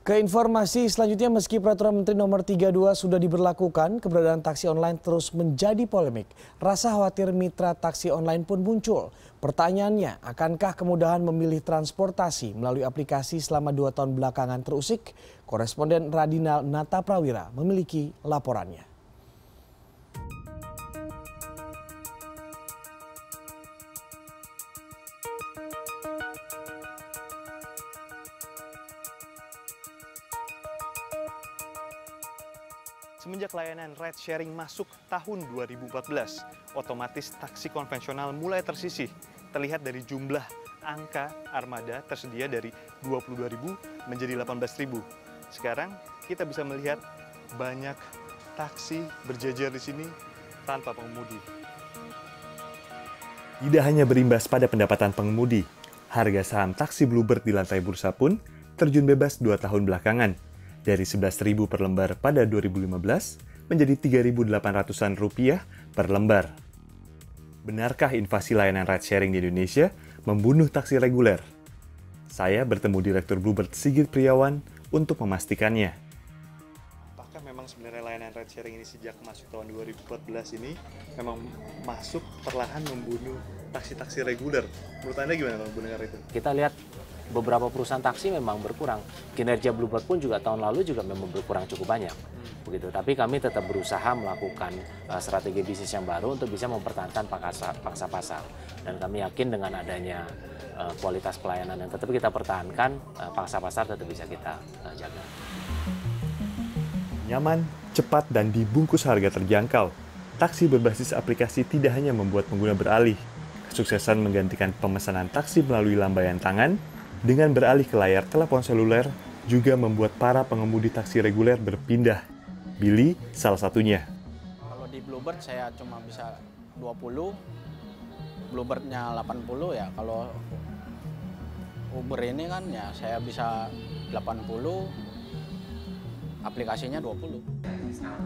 Ke informasi selanjutnya, meski peraturan Menteri Nomor 32 sudah diberlakukan, keberadaan taksi online terus menjadi polemik. Rasa khawatir mitra taksi online pun muncul. Pertanyaannya, akankah kemudahan memilih transportasi melalui aplikasi selama 2 tahun belakangan terusik? Koresponden Radina Nata Prawira memiliki laporannya. Semenjak layanan ride sharing masuk tahun 2014, otomatis taksi konvensional mulai tersisih. Terlihat dari jumlah angka armada tersedia dari 22.000 menjadi 18.000. Sekarang kita bisa melihat banyak taksi berjejer di sini tanpa pengemudi. Tidak hanya berimbas pada pendapatan pengemudi, harga saham taksi Bluebird di lantai bursa pun terjun bebas 2 tahun belakangan. Dari 11.000 per lembar pada 2015 menjadi 3.800-an rupiah per lembar. Benarkah invasi layanan ride sharing di Indonesia membunuh taksi reguler? Saya bertemu Direktur Bluebird Sigit Priawan untuk memastikannya. Apakah memang sebenarnya layanan ride sharing ini sejak masuk tahun 2014 ini memang masuk perlahan membunuh taksi-taksi reguler? Menurut Anda gimana kalau mendengar itu? Kita lihat beberapa perusahaan taksi memang berkurang. Kinerja Bluebird pun juga tahun lalu juga memang berkurang cukup banyak. Begitu. Tapi kami tetap berusaha melakukan strategi bisnis yang baru untuk bisa mempertahankan pangsa pasar. Dan kami yakin dengan adanya kualitas pelayanan yang tetap kita pertahankan, pangsa pasar tetap bisa kita jaga. Nyaman, cepat, dan dibungkus harga terjangkau. Taksi berbasis aplikasi tidak hanya membuat pengguna beralih. Kesuksesan menggantikan pemesanan taksi melalui lambaian tangan dengan beralih ke layar telepon seluler juga membuat para pengemudi taksi reguler berpindah. Billy salah satunya. Kalau di Bluebird saya cuma bisa 20, Bluebird-nya 80 ya. Kalau Uber ini kan ya saya bisa 80, aplikasinya 20.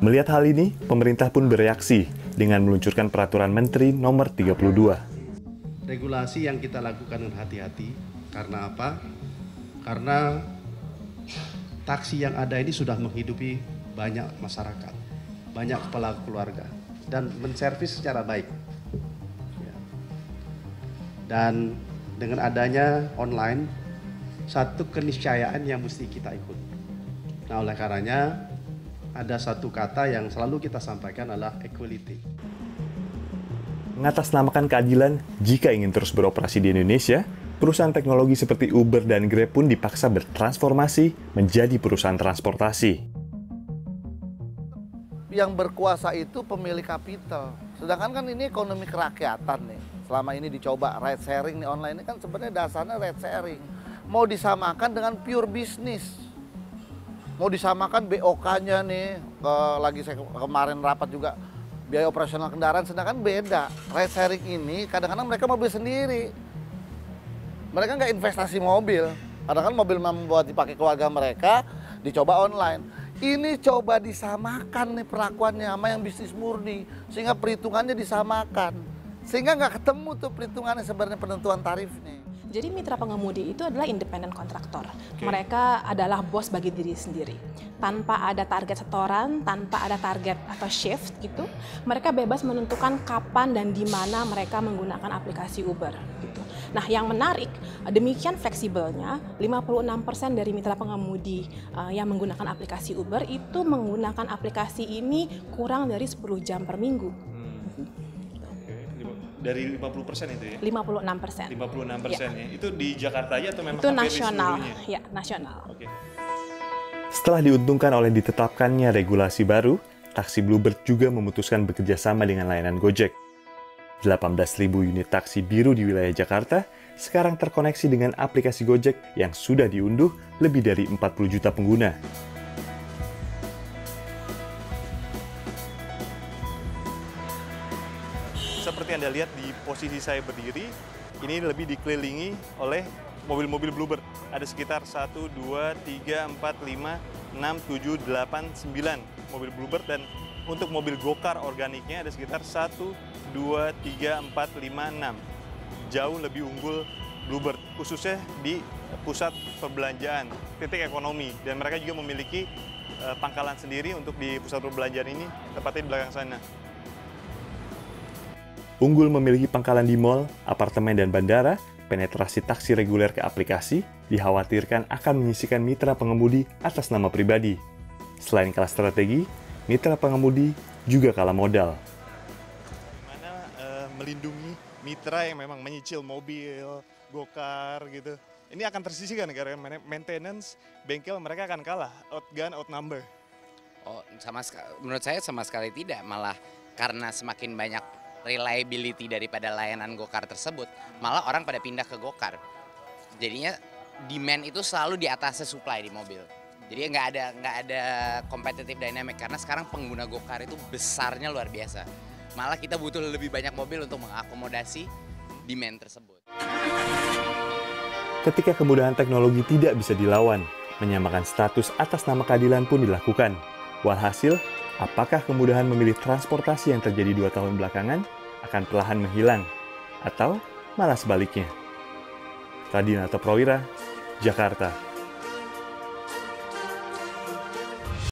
Melihat hal ini, pemerintah pun bereaksi dengan meluncurkan peraturan Menteri Nomor 32. Regulasi yang kita lakukan dengan hati-hati. Karena apa? Karena taksi yang ada ini sudah menghidupi banyak masyarakat, banyak kepala keluarga, dan menservis secara baik. Dan dengan adanya online, satu keniscayaan yang mesti kita ikut. Nah, oleh karenanya, ada satu kata yang selalu kita sampaikan adalah equality. Mengatasnamakan keadilan, jika ingin terus beroperasi di Indonesia, perusahaan teknologi seperti Uber dan Grab pun dipaksa bertransformasi menjadi perusahaan transportasi. Yang berkuasa itu pemilik kapital. Sedangkan kan ini ekonomi kerakyatan nih. Selama ini dicoba ride sharing nih online ini kan sebenarnya dasarnya ride sharing. Mau disamakan dengan pure bisnis. Mau disamakan BOK-nya nih, lagi saya kemarin rapat juga biaya operasional kendaraan, sedangkan beda. Ride sharing ini kadang-kadang mereka mobil sendiri. Mereka nggak investasi mobil, karena kan mobil membuat dipakai keluarga mereka, dicoba online. Ini coba disamakan nih perlakuannya sama yang bisnis murni, sehingga perhitungannya disamakan. Sehingga nggak ketemu tuh perhitungannya sebenarnya penentuan tarifnya. Jadi mitra pengemudi itu adalah independen kontraktor. Mereka adalah bos bagi diri sendiri. Tanpa ada target setoran, tanpa ada target atau shift gitu, mereka bebas menentukan kapan dan di mana mereka menggunakan aplikasi Uber gitu. Nah, yang menarik, demikian fleksibelnya, 56% dari mitra pengemudi yang menggunakan aplikasi Uber itu menggunakan aplikasi ini kurang dari 10 jam per minggu. Dari 50% itu ya? 56%. 56% ya. Itu di Jakarta aja atau memang itu nasional? Ya, nasional. Oke. Setelah diuntungkan oleh ditetapkannya regulasi baru, taksi Bluebird juga memutuskan bekerja sama dengan layanan Gojek. 18.000 unit taksi biru di wilayah Jakarta sekarang terkoneksi dengan aplikasi Gojek yang sudah diunduh lebih dari 40 juta pengguna. Seperti Anda lihat di posisi saya berdiri, ini lebih dikelilingi oleh mobil-mobil Bluebird. Ada sekitar 1, 2, 3, 4, 5, 6, 7, 8, 9 mobil Bluebird. Dan untuk mobil Gokar organiknya ada sekitar 1, 2, 3, 4, 5, 6. Jauh lebih unggul Bluebird, khususnya di pusat perbelanjaan, titik ekonomi, dan mereka juga memiliki pangkalan sendiri untuk di pusat perbelanjaan ini, tepatnya di belakang sana. Unggul memiliki pangkalan di mal, apartemen, dan bandara, penetrasi taksi reguler ke aplikasi dikhawatirkan akan menyisihkan mitra pengemudi atas nama pribadi. Selain kalah strategi, mitra pengemudi juga kalah modal. Gimana melindungi mitra yang memang menyicil mobil, gokar gitu. Ini akan tersisihkan karena maintenance bengkel mereka akan kalah, outgun, outnumber. Oh, menurut saya sama sekali tidak, malah karena semakin banyak reliability daripada layanan gokar tersebut, malah orang pada pindah ke gokar. Jadinya demand itu selalu di atasnya supply di mobil. Jadi nggak ada competitive dynamic karena sekarang pengguna gokar itu besarnya luar biasa. Malah kita butuh lebih banyak mobil untuk mengakomodasi demand tersebut. Ketika kemudahan teknologi tidak bisa dilawan, menyamakan status atas nama keadilan pun dilakukan. Walhasil, apakah kemudahan memilih transportasi yang terjadi 2 tahun belakangan akan perlahan menghilang? Atau malah sebaliknya? Radinata Prawira, Jakarta.